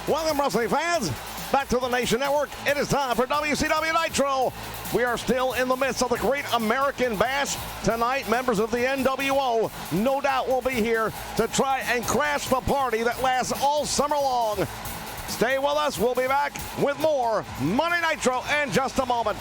Welcome, wrestling fans, back to the Nation Network. It is time for WCW Nitro. We are still in the midst of the Great American Bash. Tonight, members of the NWO no doubt will be here to try and crash the party that lasts all summer long. Stay with us. We'll be back with more Monday Nitro in just a moment.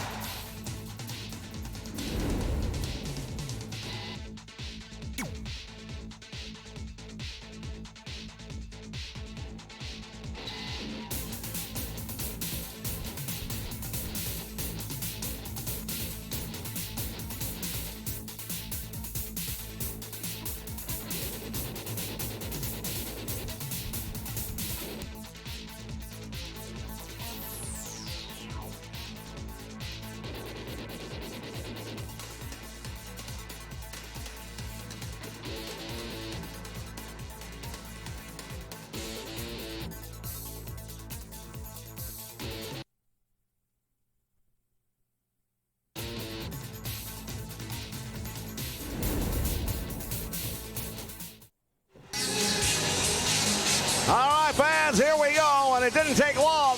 All right, fans, here we go, and it didn't take long.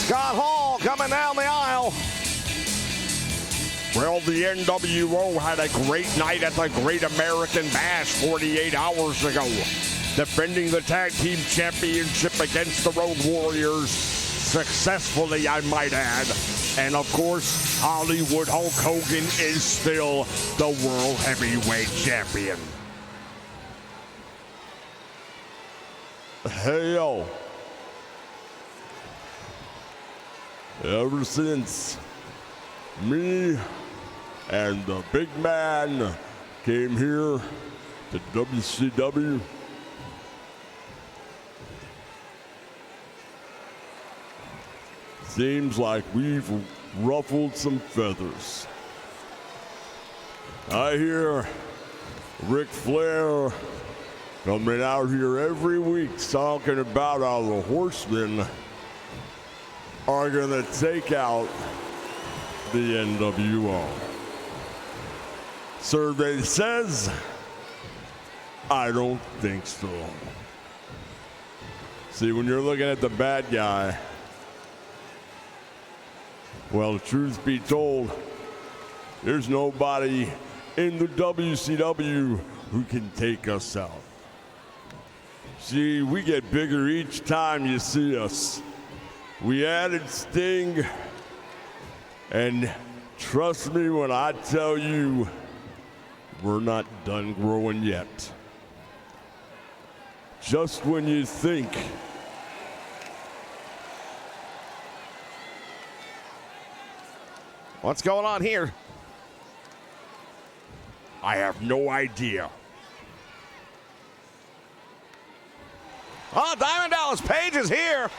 Scott Hall coming down the aisle. Well, the NWO had a great night at the Great American Bash 48 hours ago, defending the Tag Team Championship against the Road Warriors, successfully, I might add. And, of course, Hollywood Hulk Hogan is still the World Heavyweight Champion. Hey, yo. Ever since me and the big man came here to WCW, seems like we've ruffled some feathers. I hear Ric Flair coming out here every week talking about how the Horsemen are gonna take out the NWO. Survey says, I don't think so. See, when you're looking at the bad guy, well, truth be told, there's nobody in the WCW who can take us out. See, we get bigger each time you see us. We added Sting, and trust me when I tell you, we're not done growing yet. Just when you think what's going on here? I have no idea. Oh, Diamond Dallas Page is here.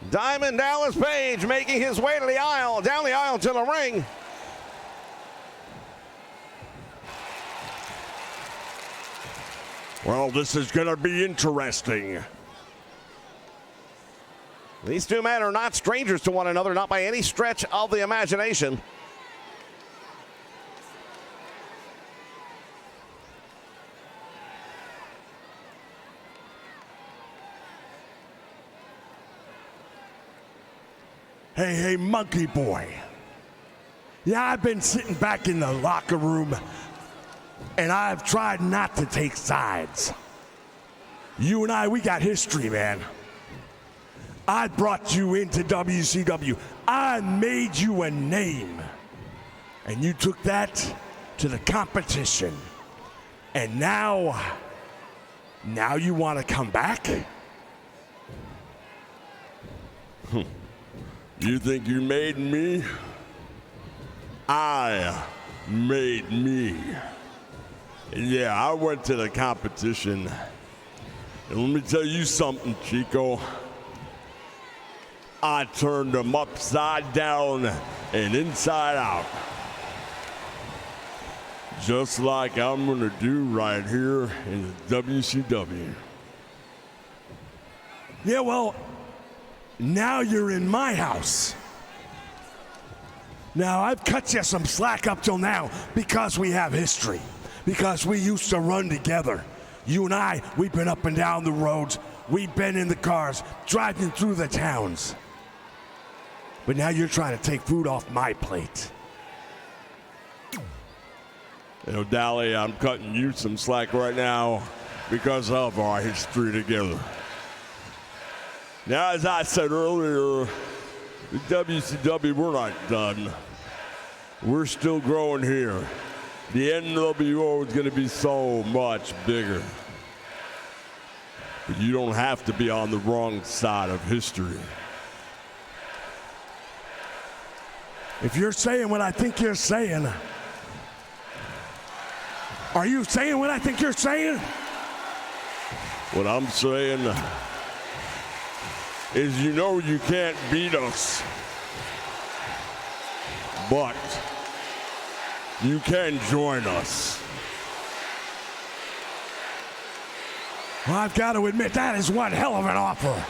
Diamond Dallas Page making his way to the aisle, down the aisle to the ring. Well, this is going to be interesting. These two men are not strangers to one another, not by any stretch of the imagination. Hey, monkey boy. Yeah, I've been sitting back in the locker room, and I've tried not to take sides. You and I, we got history, man. I brought you into WCW. I made you a name. And you took that to the competition. And now you want to come back? You think you made me? I made me. Yeah, I went to the competition. And let me tell you something, Chico. I turned them upside down and inside out. Just like I'm gonna do right here in the WCW. Yeah, well, now you're in my house. Now, I've cut you some slack up till now because we have history, because we used to run together. You and I, we've been up and down the roads. We've been in the cars, driving through the towns. But now you're trying to take food off my plate. You know, Dally, I'm cutting you some slack right now because of our history together. Now, as I said earlier, the WCW, we're not done. We're still growing here. The NWO is going to be so much bigger. But you don't have to be on the wrong side of history. If you're saying what I think you're saying, are you saying what I think you're saying? What I'm saying is, you know, you can't beat us, but you can join us. Well, I've got to admit, that is one hell of an offer.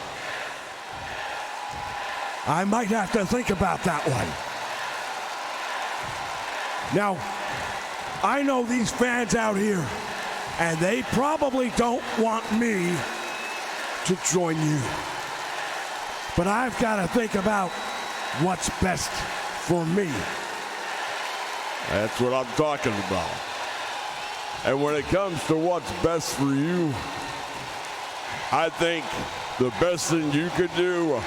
I might have to think about that one. Now, I know these fans out here, and they probably don't want me to join you. But I've got to think about what's best for me. That's what I'm talking about. And when it comes to what's best for you, I think the best thing you could do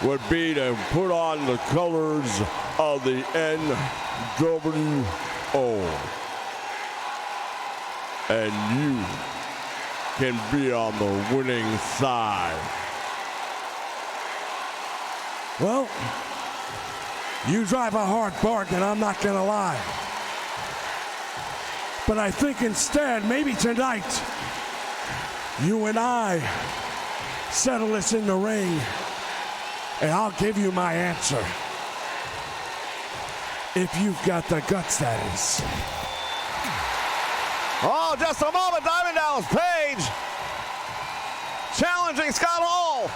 would be to put on the colors of the NWO. And you can be on the winning side. Well, you drive a hard bargain, I'm not gonna lie. But I think instead, maybe tonight, you and I settle this in the ring, and I'll give you my answer. If you've got the guts, that is. Oh, just a moment, Diamond Dallas Page challenging Scott Hall.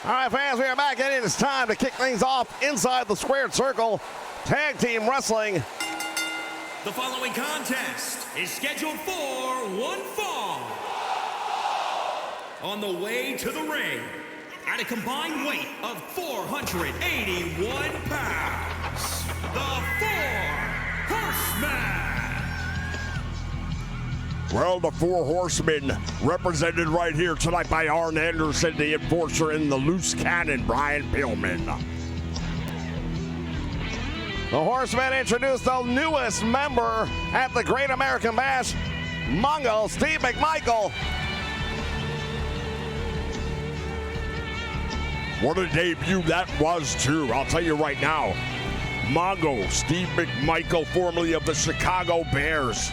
All right, fans, we are back, and it is time to kick things off inside the squared circle. Tag team wrestling. The following contest is scheduled for one fall. On the way to the ring, at a combined weight of 481 pounds, the Four Horsemen. Well, the Four Horsemen represented right here tonight by Arn Anderson, the enforcer, and the loose cannon, Brian Pillman. The Horsemen introduced the newest member at the Great American Bash, Mongo Steve McMichael. What a debut that was, too. I'll tell you right now, Mongo Steve McMichael, formerly of the Chicago Bears.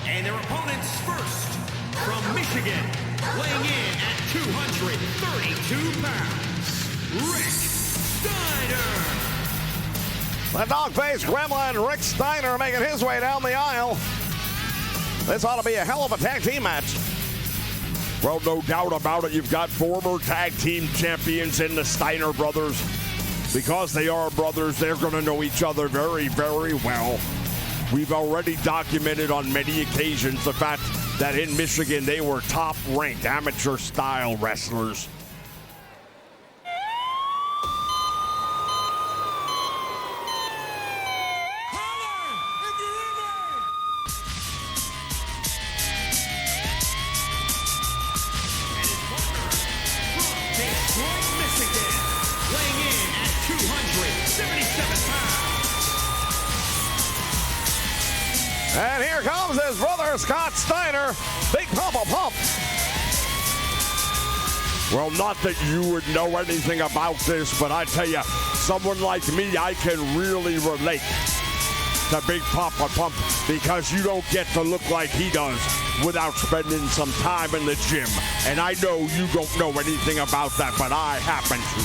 And their opponents first, from Michigan, weighing in at 232 pounds, Rick Steiner. The dog-faced gremlin Rick Steiner making his way down the aisle. This ought to be a hell of a tag team match. Well, no doubt about it. You've got former tag team champions in the Steiner brothers. Because they are brothers, they're going to know each other very, very well. We've already documented on many occasions the fact that in Michigan they were top-ranked amateur-style wrestlers. And here comes his brother, Scott Steiner. Big pump. Well, not that you would know anything about this, but I tell you, someone like me, I can really relate to Big Pump because you don't get to look like he does without spending some time in the gym. And I know you don't know anything about that, but I happen to.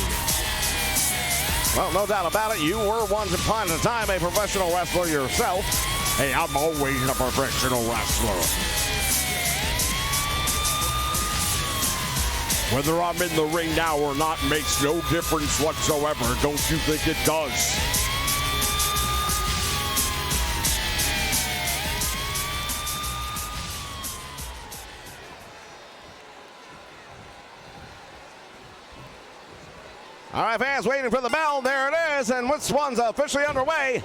Well, no doubt about it. You were once upon a time a professional wrestler yourself. Hey, I'm always a professional wrestler. Whether I'm in the ring now or not makes no difference whatsoever. Don't you think it does? All right, fans, waiting for the bell. There it is, and this one's officially underway.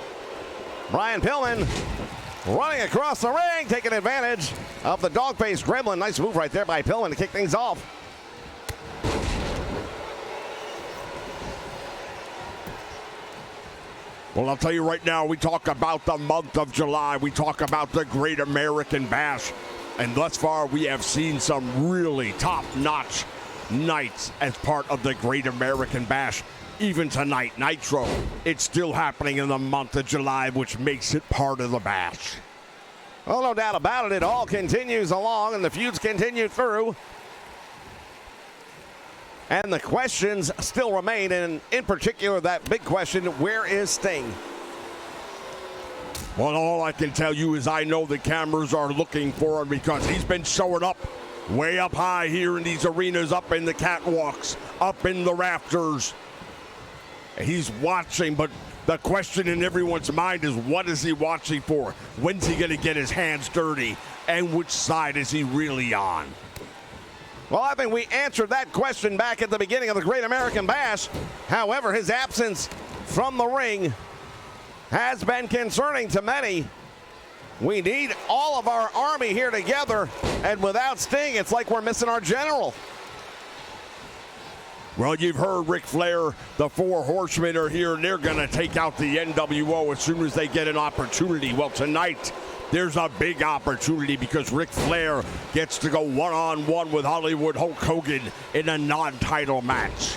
Brian Pillman running across the ring, taking advantage of the dog-faced gremlin. Nice move right there by Pillman to kick things off. Well, I'll tell you right now, we talk about the month of July. We talk about the Great American Bash. And thus far, we have seen some really top-notch nights as part of the Great American Bash. Even tonight, Nitro, it's still happening in the month of July, which makes it part of the Bash. Well, no doubt about it. It all continues along, and the feuds continue through. And the questions still remain, and in particular, that big question, where is Sting? Well, all I can tell you is I know the cameras are looking for him because he's been showing up way up high here in these arenas, up in the catwalks, up in the rafters. He's watching, but the question in everyone's mind is, what is he watching for? When's he going to get his hands dirty? And which side is he really on? Well, I think we answered that question back at the beginning of the Great American Bash. However, his absence from the ring has been concerning to many. We need all of our army here together, and without Sting, it's like we're missing our general. Well, you've heard Ric Flair. The Four Horsemen are here, and they're going to take out the NWO as soon as they get an opportunity. Well, tonight, there's a big opportunity because Ric Flair gets to go one-on-one with Hollywood Hulk Hogan in a non-title match.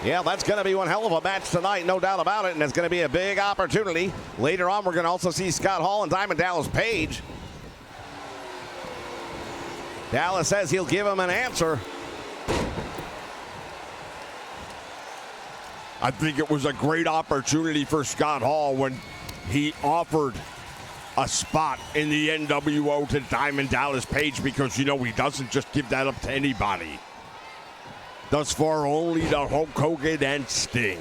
Yeah, that's going to be one hell of a match tonight, no doubt about it, and it's going to be a big opportunity. Later on, we're going to also see Scott Hall and Diamond Dallas Page. Dallas says he'll give him an answer. I think it was a great opportunity for Scott Hall when he offered a spot in the NWO to Diamond Dallas Page because, you know, he doesn't just give that up to anybody. Thus far, only the Hulk Hogan and Sting.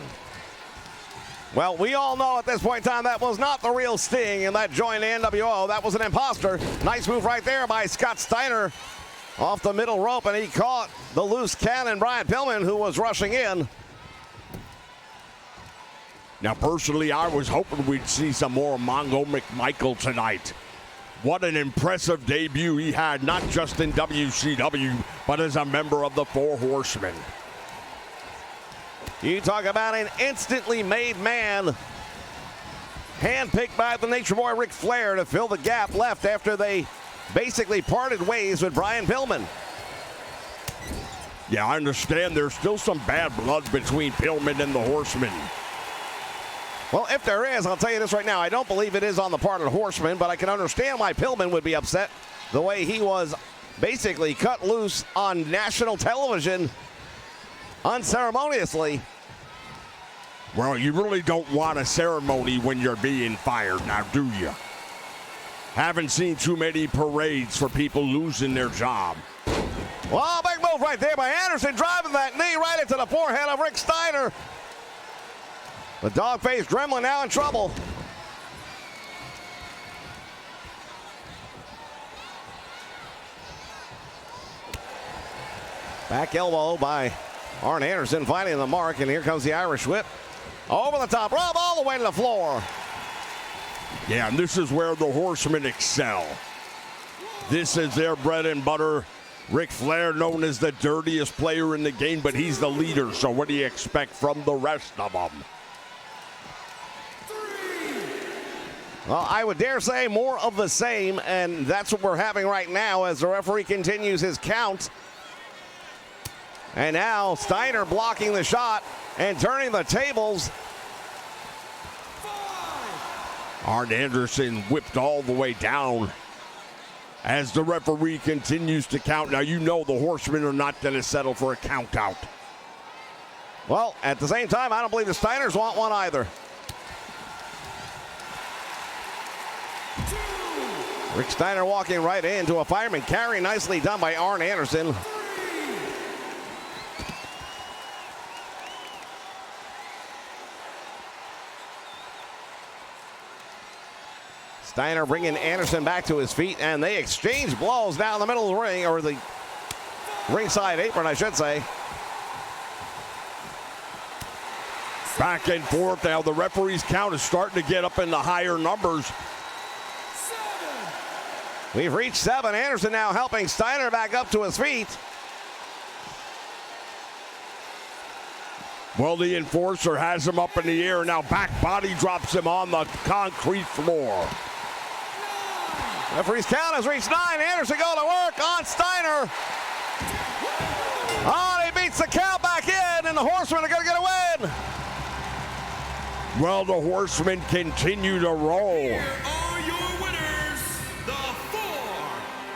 Well, we all know at this point in time that was not the real Sting, and that joined the NWO. That was an imposter. Nice move right there by Scott Steiner off the middle rope, and he caught the loose cannon, Brian Pillman, who was rushing in. Now, personally, I was hoping we'd see some more Mongo McMichael tonight. What an impressive debut he had, not just in WCW, but as a member of the Four Horsemen. You talk about an instantly made man, handpicked by the Nature Boy Ric Flair to fill the gap left after they basically parted ways with Brian Pillman. Yeah, I understand there's still some bad blood between Pillman and the Horsemen. Well, if there is, I'll tell you this right now, I don't believe it is on the part of the Horsemen, but I can understand why Pillman would be upset the way he was basically cut loose on national television unceremoniously. Well, you really don't want a ceremony when you're being fired, now do you? Haven't seen too many parades for people losing their job. Well, big move right there by Anderson, driving that knee right into the forehead of Rick Steiner. The dog-faced gremlin now in trouble. Back elbow by Arn Anderson, finding the mark, and here comes the Irish whip. Over the top, Rob all the way to the floor. Yeah, and this is where the Horsemen excel. This is their bread and butter. Ric Flair, known as the dirtiest player in the game, but he's the leader, so what do you expect from the rest of them? Well, I would dare say more of the same, and that's what we're having right now as the referee continues his count. And now Steiner blocking the shot and turning the tables. Arn Anderson whipped all the way down as the referee continues to count. Now, you know the Horsemen are not going to settle for a count out. Well, at the same time, I don't believe the Steiners want one either. Rick Steiner walking right into a fireman carry, nicely done by Arn Anderson. Steiner bringing Anderson back to his feet, and they exchange blows down the middle of the ring, or the ringside apron, I should say. Back and forth now. The referee's count is starting to get up in the higher numbers. We've reached 7. Anderson now helping Steiner back up to his feet. Well, the enforcer has him up in the air. Now back body drops him on the concrete floor. Referee's count has reached 9. Anderson going to work on Steiner. Oh, he beats the count back in, and the Horsemen are going to get a win. Well, the Horsemen continue to roll. Here are your winners, the Four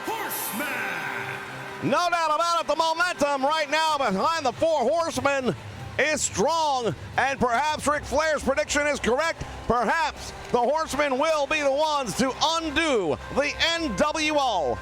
Horsemen. No doubt about it, the momentum right now behind the Four Horsemen is strong, and perhaps Ric Flair's prediction is correct. Perhaps the Horsemen will be the ones to undo the NWO.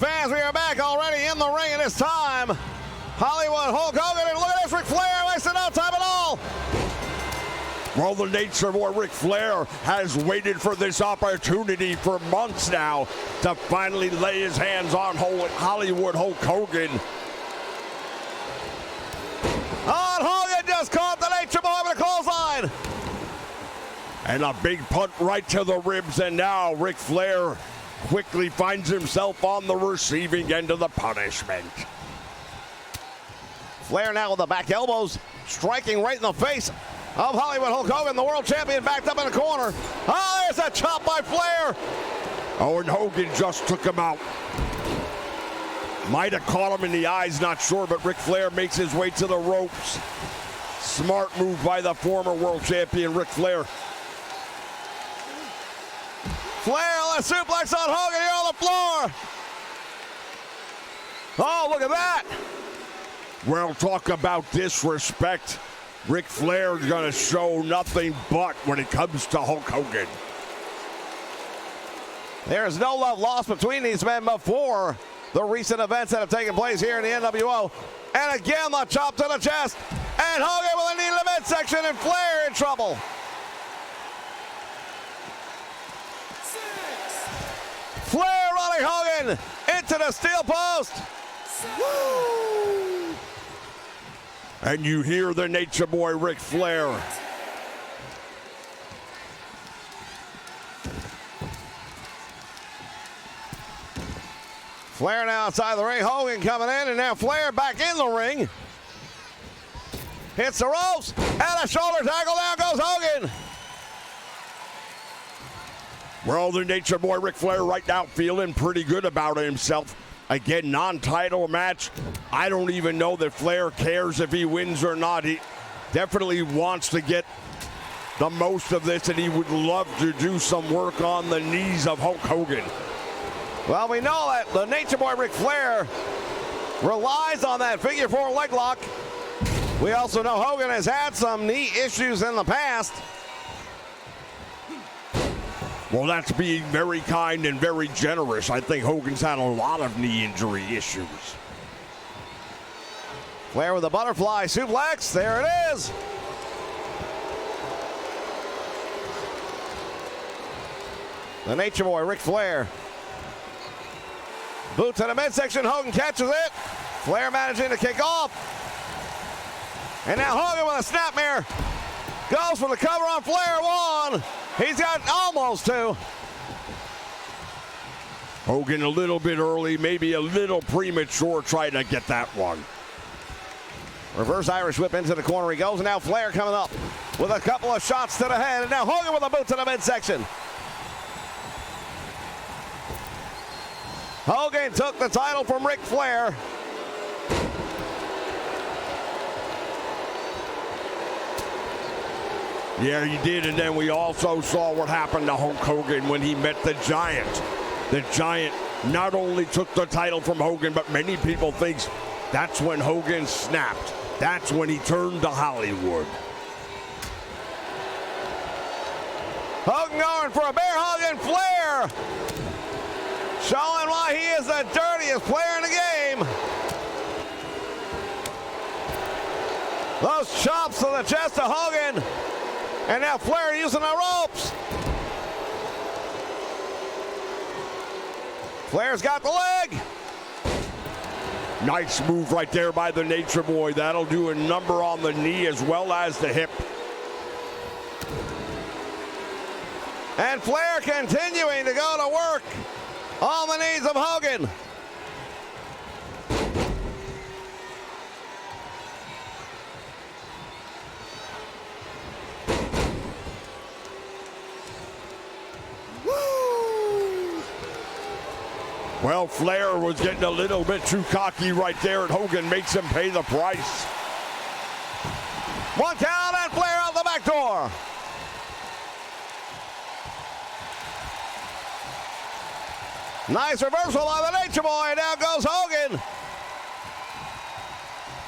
right, fans, we are back already in the ring, and it's time. Hollywood Hulk Hogan, and look at this, Ric Flair, wasting no time at all. Well, the Nature Boy Ric Flair has waited for this opportunity for months now to finally lay his hands on Hollywood Hulk Hogan. Hogan just caught the Nature Boy with a clothesline. And a big punt right to the ribs, and now Ric Flair quickly finds himself on the receiving end of the punishment. Flair now with the back elbows, striking right in the face of Hollywood Hulk Hogan, the world champion, backed up in the corner. Oh, there's a chop by Flair. Oh, and Hogan just took him out. Might have caught him in the eyes, not sure, but Ric Flair makes his way to the ropes. Smart move by the former world champion, Ric Flair. Flair on a suplex on Hogan here on the floor. Oh, look at that. Well, talk about disrespect. Ric Flair is going to show nothing but when it comes to Hulk Hogan. There's no love lost between these men before the recent events that have taken place here in the NWO. And again, the chop to the chest. And Hogan with a knee to the midsection, and Flair in trouble. Flair running Hogan into the steel post. Woo! And you hear the Nature Boy Ric Flair. Flair now outside the ring. Hogan coming in, and now Flair back in the ring. Hits the ropes, and a shoulder tackle. Down goes Hogan. Well, the Nature Boy Ric Flair right now feeling pretty good about himself. Again, non-title match. I don't even know that Flair cares if he wins or not. He definitely wants to get the most of this, and he would love to do some work on the knees of Hulk Hogan. Well, we know that the Nature Boy Ric Flair relies on that figure four leg lock. We also know Hogan has had some knee issues in the past. Well, that's being very kind and very generous. I think Hogan's had a lot of knee injury issues. Flair with a butterfly suplex. There it is. The Nature Boy Ric Flair. Boot to the midsection. Hogan catches it. Flair managing to kick off. And now Hogan with a snapmare. Goes for the cover on Flair. One. He's got almost two. Hogan a little bit early, maybe a little premature trying to get that one. Reverse Irish whip into the corner he goes. And now Flair coming up with a couple of shots to the head. And now Hogan with a boot to the midsection. Hogan took the title from Ric Flair. Yeah, he did, and then we also saw what happened to Hulk Hogan when he met the Giant. The Giant not only took the title from Hogan, but many people think that's when Hogan snapped. That's when he turned to Hollywood. Hogan going for a bear hug, and Flair showing why he is the dirtiest player in the game. Those chops to the chest of Hogan. And now Flair using the ropes. Flair's got the leg. Nice move right there by the Nature Boy. That'll do a number on the knee as well as the hip. And Flair continuing to go to work on the knees of Hogan. Well, Flair was getting a little bit too cocky right there, and Hogan makes him pay the price. One count, and Flair out the back door. Nice reversal by the Nature Boy. Down goes Hogan.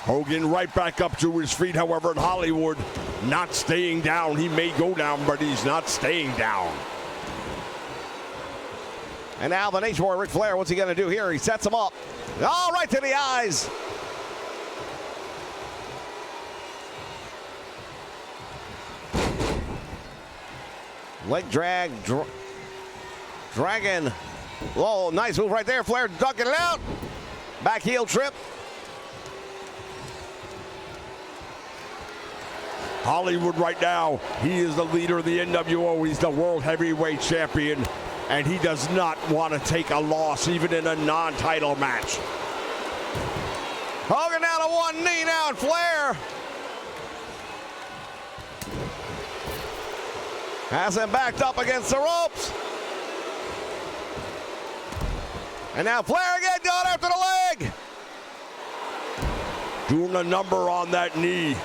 Hogan right back up to his feet, however, in Hollywood, not staying down. He may go down, but he's not staying down. And now the Nature Boy, Ric Flair, what's he going to do here? He sets him up. Oh, right to the eyes. Leg drag, dragon. Oh, nice move right there. Flair ducking it out. Back heel trip. Hollywood right now, he is the leader of the NWO. He's the World Heavyweight Champion, and he does not want to take a loss, even in a non-title match. Hogan down to one knee now, and Flair has him backed up against the ropes. And now Flair again going after the leg. Doing a number on that knee.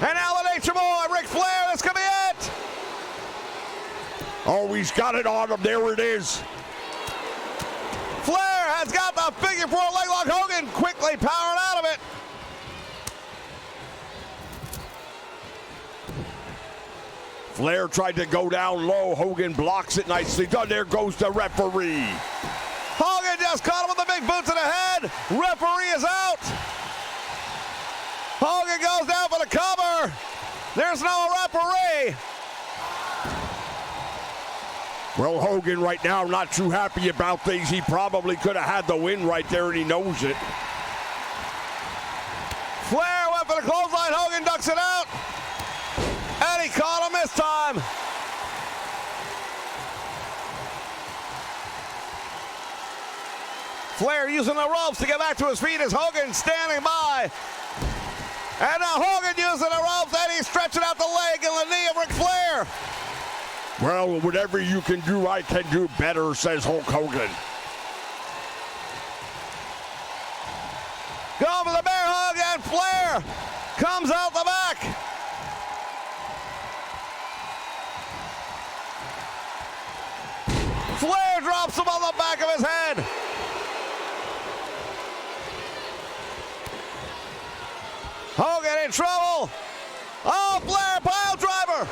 And now the Nature Boy, Ric Flair, this could be it. Oh, he's got it on him. There it is. Flair has got the figure four leg lock. Hogan quickly powering out of it. Flair tried to go down low. Hogan blocks it nicely. Done. There goes the referee. Hogan just caught him with the big boots to the head. Referee is out. Hogan goes down for the cover. There's no referee. Well, Hogan right now not too happy about things. He probably could have had the win right there, and he knows it. Flair went for the clothesline. Hogan ducks it out. And he caught him this time. Flair using the ropes to get back to his feet as Hogan standing by. And now Hogan using the ropes, and he's stretching out the leg and the knee of Ric Flair. Well, whatever you can do, I can do better, says Hulk Hogan. Go for the bear hug, and Flair comes out the back. Flair drops him on the back of his head. Hogan in trouble. Oh, Flair, pile driver.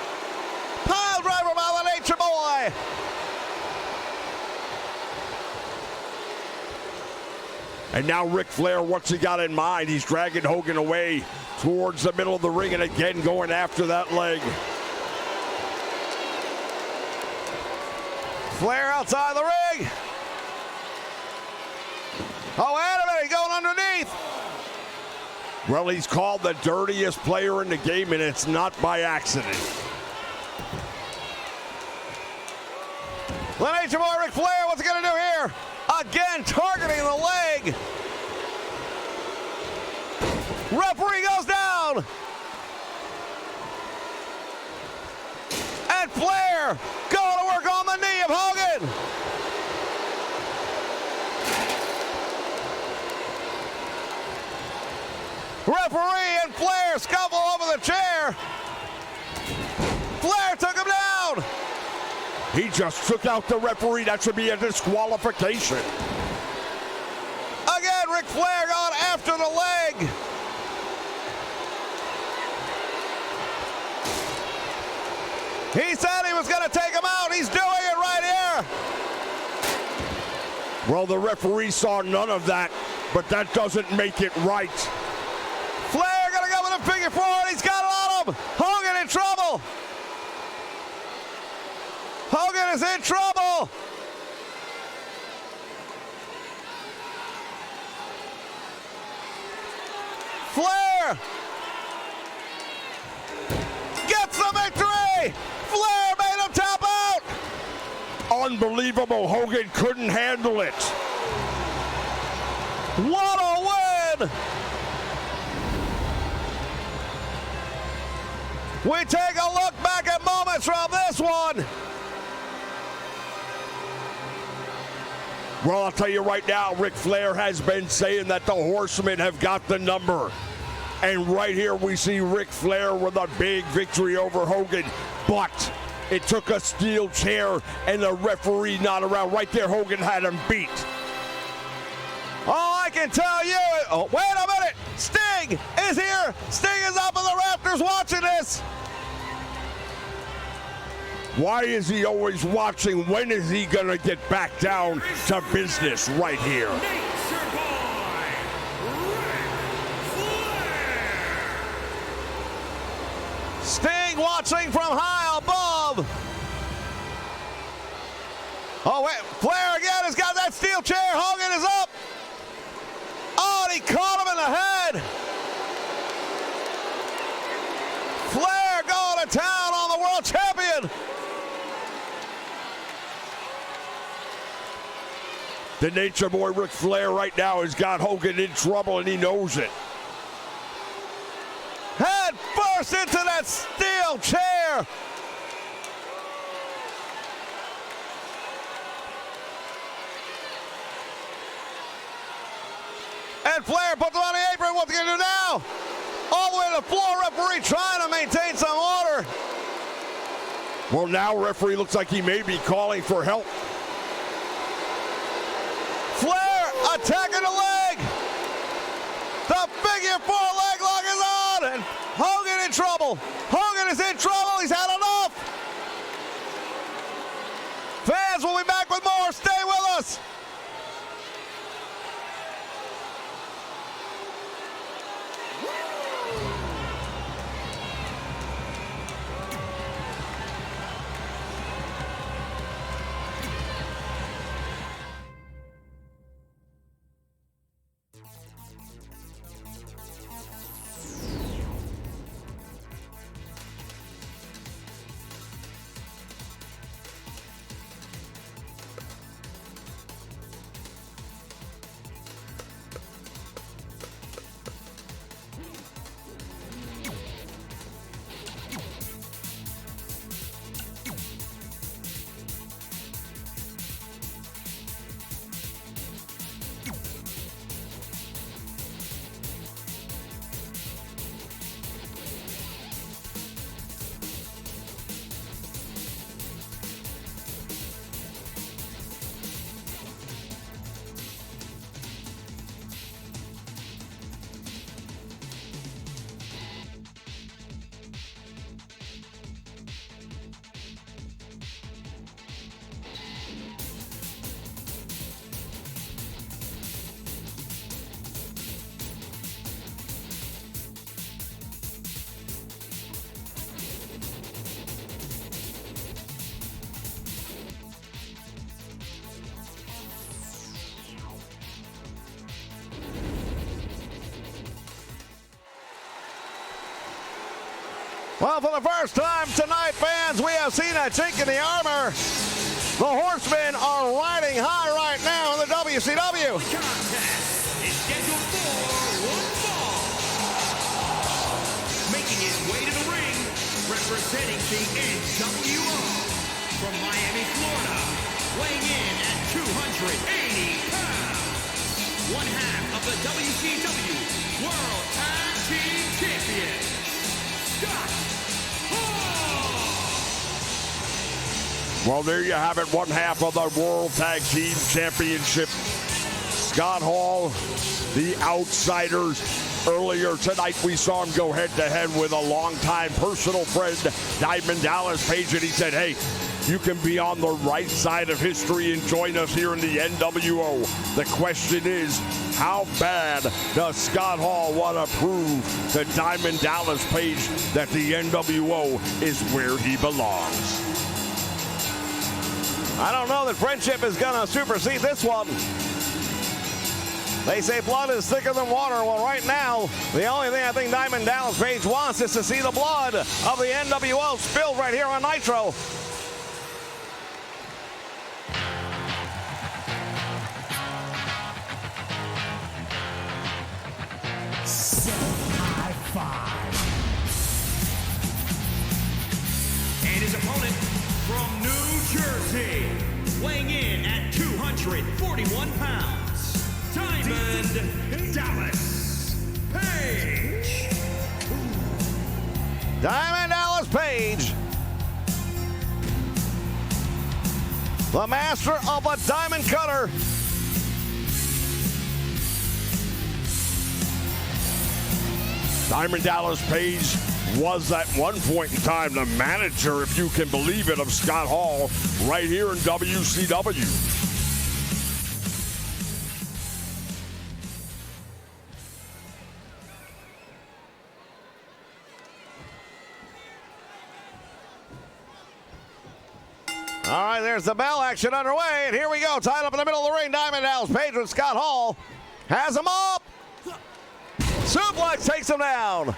Pile driver by the Nature Boy. And now Ric Flair, what's he got in mind? He's dragging Hogan away towards the middle of the ring and again going after that leg. Flair outside the ring. Oh, wait a minute, he's going underneath. Well, he's called the dirtiest player in the game, and it's not by accident. The Nature Boy, Ric Flair, what's he going to do here? Again, targeting the leg. Referee goes down. And Flair going to work on the knee of Hogan. Referee and Flair scuffle over the chair. Flair took him down. He just took out the referee. That should be a disqualification. Again, Ric Flair going after the leg. He said he was going to take him out. He's doing it right here. Well, the referee saw none of that, but that doesn't make it right. Flair going to go with a figure four, and he's got it on him. Hogan in trouble. Hogan is in trouble. Flair gets the victory. Flair made him tap out. Unbelievable. Hogan couldn't handle it. What a win. We take a look back at moments from this one. Well, I'll tell you right now, Ric Flair has been saying that the Horsemen have got the number. And right here we see Ric Flair with a big victory over Hogan. But it took a steel chair and the referee not around. Right there, Hogan had him beat. Oh, I can tell you. Oh, wait a minute. Sting is here. Sting is up in the rafters watching this. Why is he always watching? When is he gonna get back down to business right here? Nature Boy, Flair. Sting watching from high above. Oh, wait. Flair again has got that steel chair. Hogan is up. Oh, and he caught him in the head. Flair going to town on the world champion. The Nature Boy Ric Flair right now has got Hogan in trouble, and he knows it. Head first into that steel chair. And Flair puts him on the apron. What's he going to do now? All the way to the floor. Referee trying to maintain some order. Well, now referee looks like he may be calling for help. Flair attacking the leg. The figure four leg lock is on. And Hogan in trouble. Hogan is in trouble. He's had enough. Fans, will be back with more. Stay with us. Well, for the first time tonight, fans, we have seen a chink in the armor. The Horsemen are riding high right now in the WCW. Contest is scheduled for one fall. Making his way to the ring, representing the NWO from Miami, Florida, weighing in at 280 pounds. One half of the WCW World Tag Team Champion, Scott Hall. Well, there you have it, one half of the World Tag Team Championship. Scott Hall, the Outsiders. Earlier tonight, we saw him go head-to-head with a longtime personal friend, Diamond Dallas Page, and he said, hey, you can be on the right side of history and join us here in the NWO. The question is, how bad does Scott Hall want to prove to Diamond Dallas Page that the NWO is where he belongs? I don't know that friendship is going to supersede this one. They say blood is thicker than water. Well, right now, the only thing I think Diamond Dallas Page wants is to see the blood of the NWO spilled right here on Nitro. High five. And his opponent from New Jersey, weighing in at 241 pounds, Diamond Dallas Page. Diamond Dallas Page, the master of a diamond cutter. Diamond Dallas Page was at one point in time the manager, if you can believe it, of Scott Hall right here in WCW. All right, there's the bell action underway, and here we go. Tied up in the middle of the ring, Diamond Dallas Page with Scott Hall. Has him up. Suplex takes him down.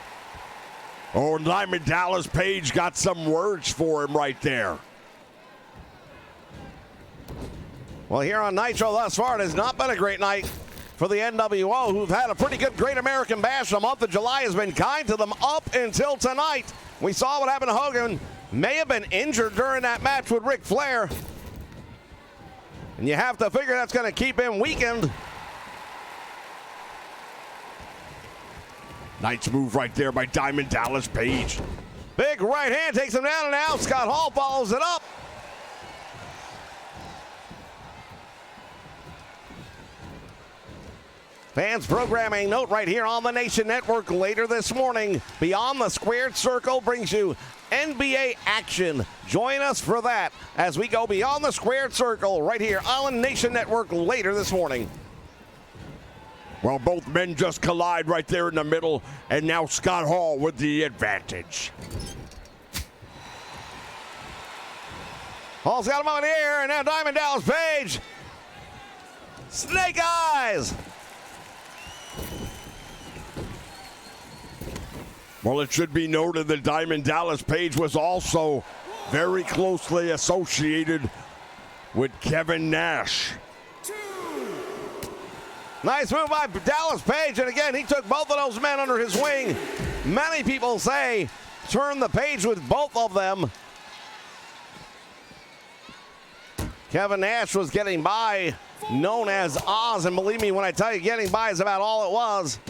Oh, Diamond Dallas Page got some words for him right there. Well, here on Nitro thus far, it has not been a great night for the NWO, who've had a pretty good Great American Bash. The month of July has been kind to them up until tonight. We saw what happened to Hogan. May have been injured during that match with Ric Flair. And you have to figure that's going to keep him weakened. Nice move right there by Diamond Dallas Page. Big right hand takes him down, and now Scott Hall follows it up. Fans programming note right here on the Nation Network later this morning. Beyond the Squared Circle brings you NBA action. Join us for that as we go beyond the Squared Circle right here on the Nation Network later this morning. Well, both men just collide right there in the middle, and now Scott Hall with the advantage. Hall's got him up in the air, and now Diamond Dallas Page. Snake eyes. Well, it should be noted that Diamond Dallas Page was also very closely associated with Kevin Nash. Nice move by Dallas Page, and again, he took both of those men under his wing. Many people say turn the page with both of them. Kevin Nash was getting by, known as Oz, and believe me when I tell you, getting by is about all it was.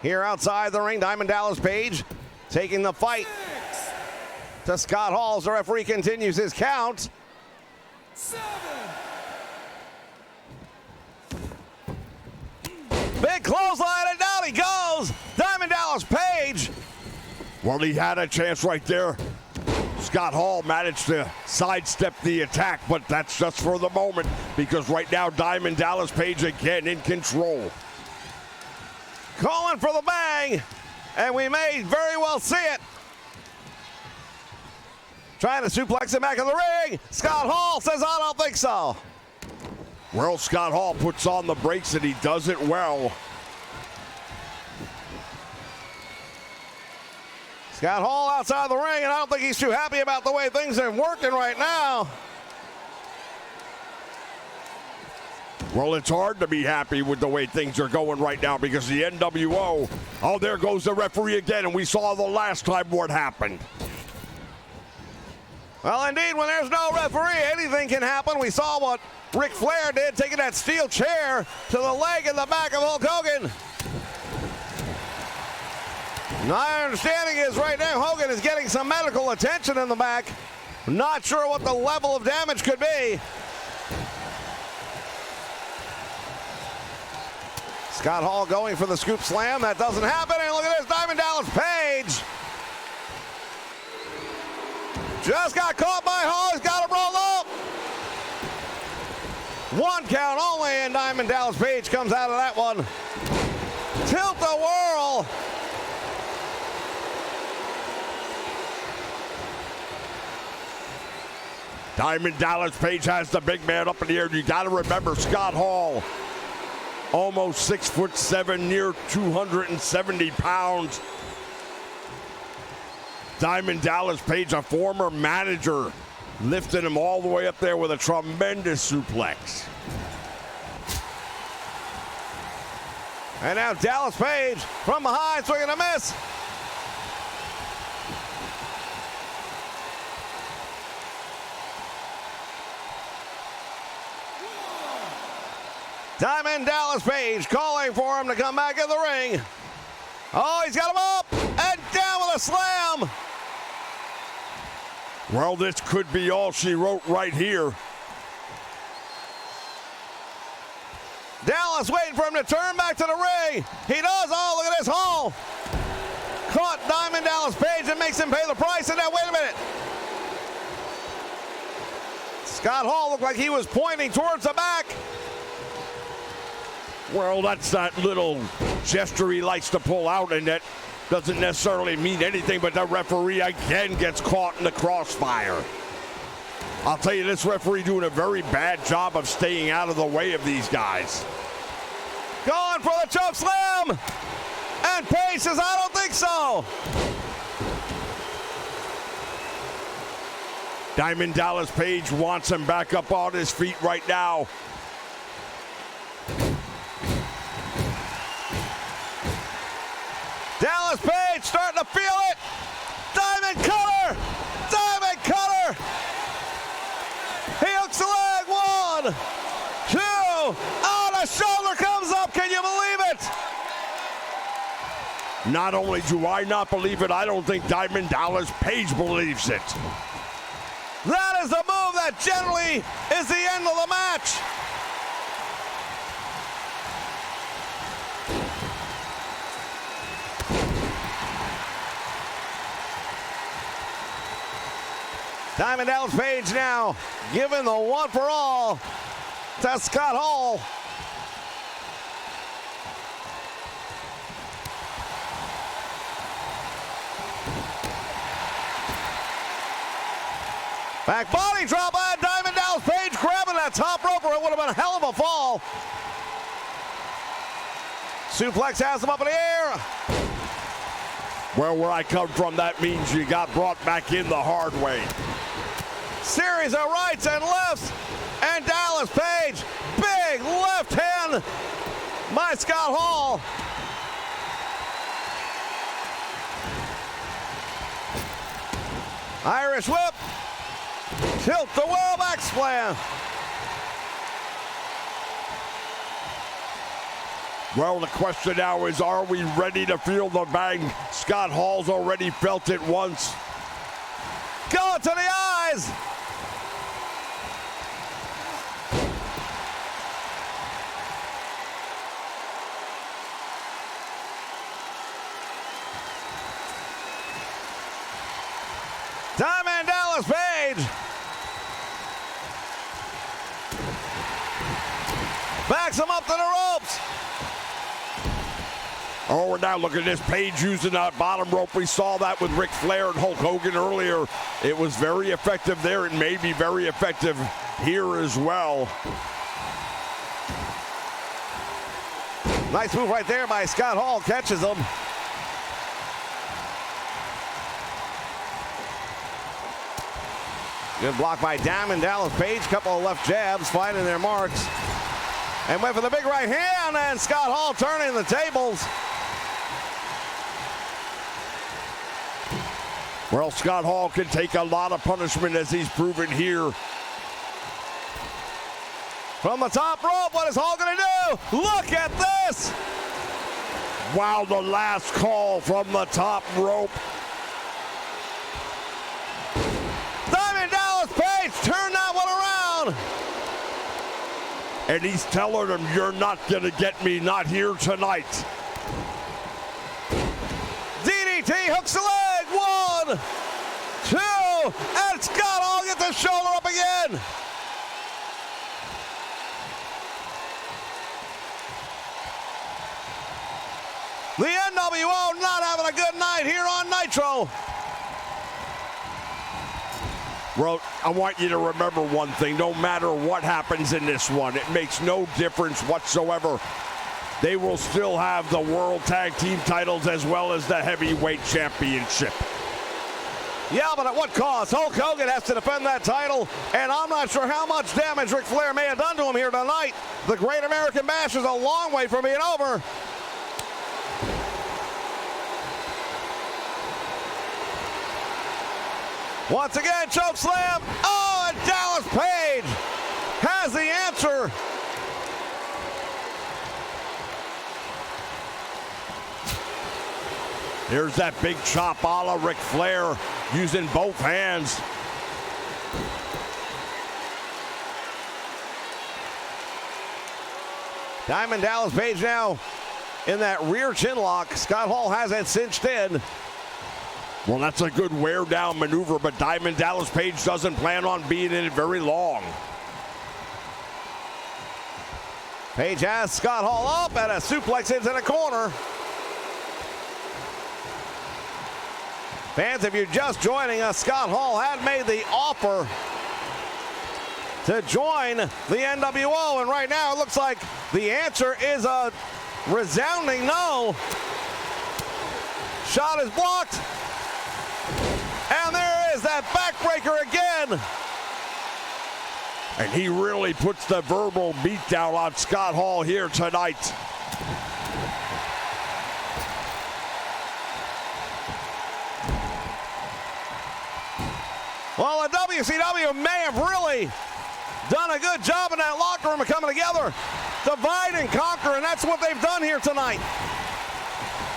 Here outside the ring, Diamond Dallas Page taking the fight to Scott Hall as the referee continues his count. 7. Big clothesline, and down he goes. Diamond Dallas Page. Well, he had a chance right there. Scott Hall managed to sidestep the attack, but that's just for the moment because right now Diamond Dallas Page again in control. Calling for the bang, and we may very well see it. Trying to suplex him back in the ring. Scott Hall says, I don't think so. Well, Scott Hall puts on the brakes and he does it well. Scott Hall outside the ring, and I don't think he's too happy about the way things are working right now. Well, it's hard to be happy with the way things are going right now because the NWO, oh, there goes the referee again, and we saw the last time what happened. Well, indeed, when there's no referee, anything can happen. We saw what Ric Flair did, taking that steel chair to the leg in the back of Hulk Hogan. My understanding is right now Hogan is getting some medical attention in the back. Not sure what the level of damage could be. Scott Hall going for the scoop slam. That doesn't happen. And look at this, Diamond Dallas Page. Just got caught by Hall. He's got him rolled up. One count only, and Diamond Dallas Page comes out of that one. Tilt the whirl. Diamond Dallas Page has the big man up in the air. You got to remember Scott Hall, almost 6'7", near 270 pounds. Diamond Dallas Page, a former manager, lifted him all the way up there with a tremendous suplex. And now Dallas Page from behind, swinging a miss. Diamond Dallas Page calling for him to come back in the ring. Oh, he's got him up and down with a slam. Well, this could be all she wrote right here. Dallas waiting for him to turn back to the ring. He does. Oh, look at this, Hall. caught Diamond Dallas Page and makes him pay the price. And now, wait a minute. Scott Hall looked like he was pointing towards the back. Well, that's that little gesture he likes to pull out, and that doesn't necessarily mean anything, but the referee again gets caught in the crossfire. I'll tell you, this referee doing a very bad job of staying out of the way of these guys. Going for the choke slam. And Page says, I don't think so. Diamond Dallas Page wants him back up on his feet right now. Dallas Page starting to feel it. Diamond cutter. Diamond cutter. He hooks the leg. 1, 2. Oh, the shoulder comes up. Can you believe it? Not only do I not believe it, I don't think Diamond Dallas Page believes it. That is the move that generally is the end of the match. Diamond Dallas Page now giving the one for all to Scott Hall. Back body drop by Diamond Dallas Page, grabbing that top rope, or it would have been a hell of a fall. Suplex has him up in the air. Well, where I come from, that means you got brought back in the hard way. Series of rights and lefts, and Dallas Page, big left hand by Scott Hall. Irish whip, tilt the world back slam. Well, the question now is, are we ready to feel the bang? Scott Hall's already felt it once. Go to the eyes. Diamond Dallas Page. Backs him up to the ropes. Oh, we're now looking at this. Page using that bottom rope. We saw that with Ric Flair and Hulk Hogan earlier. It was very effective there. It may be very effective here as well. Nice move right there by Scott Hall. Catches him. Good block by Diamond Dallas Page. Couple of left jabs finding their marks. And went for the big right hand, and Scott Hall turning the tables. Well, Scott Hall can take a lot of punishment, as he's proven here. From the top rope, what is Hall going to do? Look at this! Wow, the last call from the top rope. Diamond Dallas Page turned that one around. And he's telling him, you're not going to get me, not here tonight. DDT hooks the leg. 1, 2, and Scott Hall gets the shoulder up again. The NWO not having a good night here on Nitro. Well, I want you to remember one thing. No matter what happens in this one, it makes no difference whatsoever. They will still have the World Tag Team titles as well as the Heavyweight Championship. Yeah, but at what cost? Hulk Hogan has to defend that title, and I'm not sure how much damage Ric Flair may have done to him here tonight. The Great American Bash is a long way from being over. Once again, choke slam. Oh, and Dallas Page has the answer. Here's that big chop a la Ric Flair, using both hands. Diamond Dallas Page now in that rear chin lock. Scott Hall has it cinched in. Well, that's a good wear-down maneuver, but Diamond Dallas Page doesn't plan on being in it very long. Page has Scott Hall up and a suplex into the corner. Fans, if you're just joining us, Scott Hall had made the offer to join the NWO, and right now it looks like the answer is a resounding no. Shot is blocked, and there is that backbreaker again. And he really puts the verbal beatdown on Scott Hall here tonight. Well, the WCW may have really done a good job in that locker room of coming together, divide and conquer, and that's what they've done here tonight.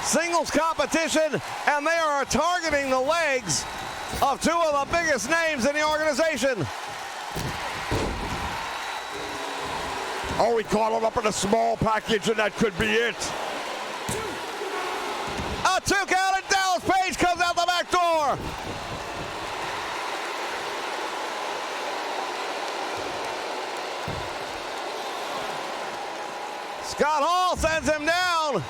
Singles competition, and they are targeting the legs of two of the biggest names in the organization. Oh, he caught him up in a small package, and that could be it. A 2 count, and Dallas Page comes out the back door. Scott Hall sends him down.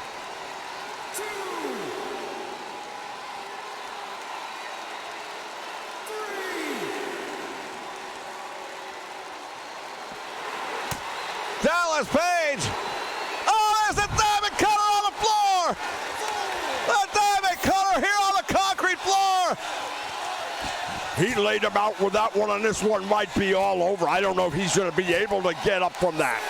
Dallas Page. Oh, there's a diamond cutter on the floor. The diamond cutter here on the concrete floor. He laid him out with that one, and this one might be all over. I don't know if he's going to be able to get up from that.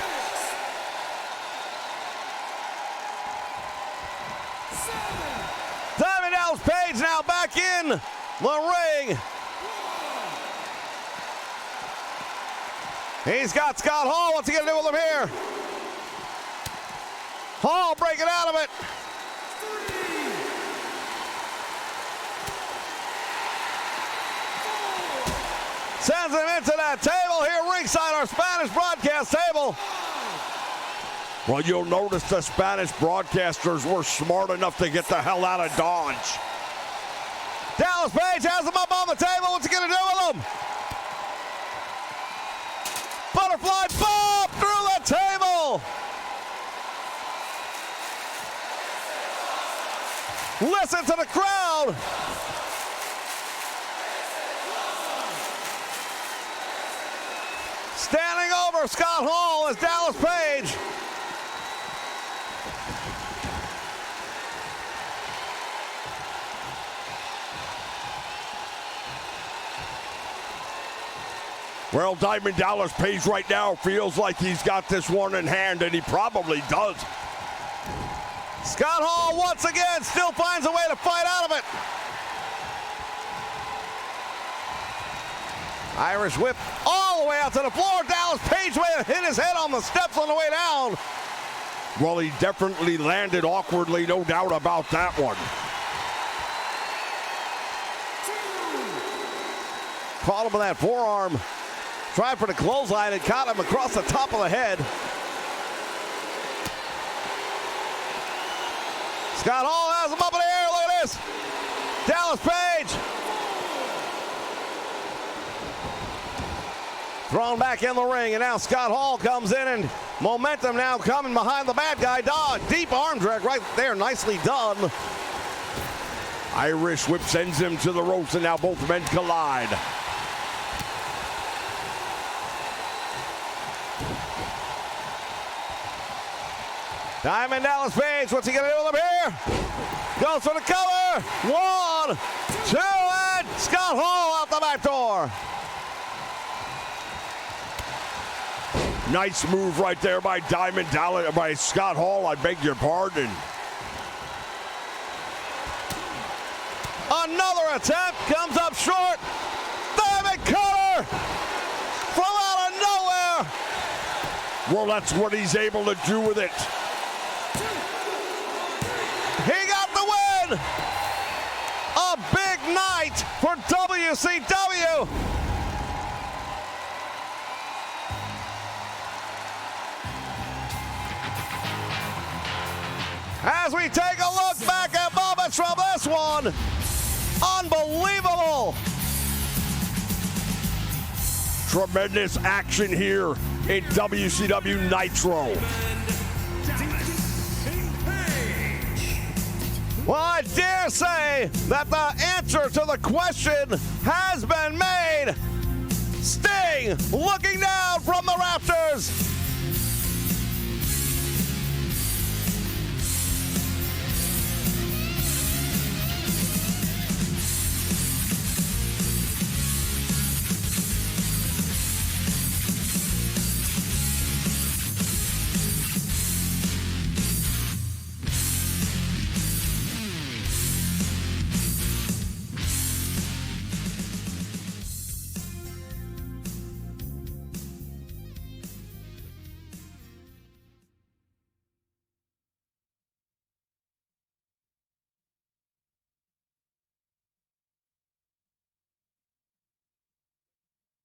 Diamond Dallas Page now back in the ring. He's got Scott Hall. What's he going to do with him here? Hall breaking out of it. Sends him into that table here ringside, our Spanish broadcast table. Well, you'll notice the Spanish broadcasters were smart enough to get the hell out of Dodge. Dallas Page has him up on the table. What's he going to do with him? Butterfly bomb through the table. Listen to the crowd. Standing over Scott Hall is Dallas Page. Well, Diamond Dallas Page right now feels like he's got this one in hand, and he probably does. Scott Hall once again still finds a way to fight out of it. Irish whip all the way out to the floor. Dallas Page may have hit his head on the steps on the way down. Well, he definitely landed awkwardly, no doubt about that one. Caught him with that forearm. Tried for the clothesline and caught him across the top of the head. Scott Hall has him up in the air. Look at this. Dallas Page. Thrown back in the ring, and now Scott Hall comes in, and momentum now coming behind the bad guy. Deep arm drag right there. Nicely done. Irish whip sends him to the ropes, and now both men collide. Diamond Dallas Page, what's he gonna do with him here? Goes for the cover. 1, 2, and Scott Hall out the back door. Nice move right there by by Scott Hall, I beg your pardon. Another attempt comes up short. Diamond cutter from out of nowhere. Well, that's what he's able to do with it. He got the win. A big night for WCW. As we take a look back at moments from this one, Unbelievable. Tremendous action here in WCW Nitro. Well, I dare say that the answer to the question has been made. Sting looking down from the rafters.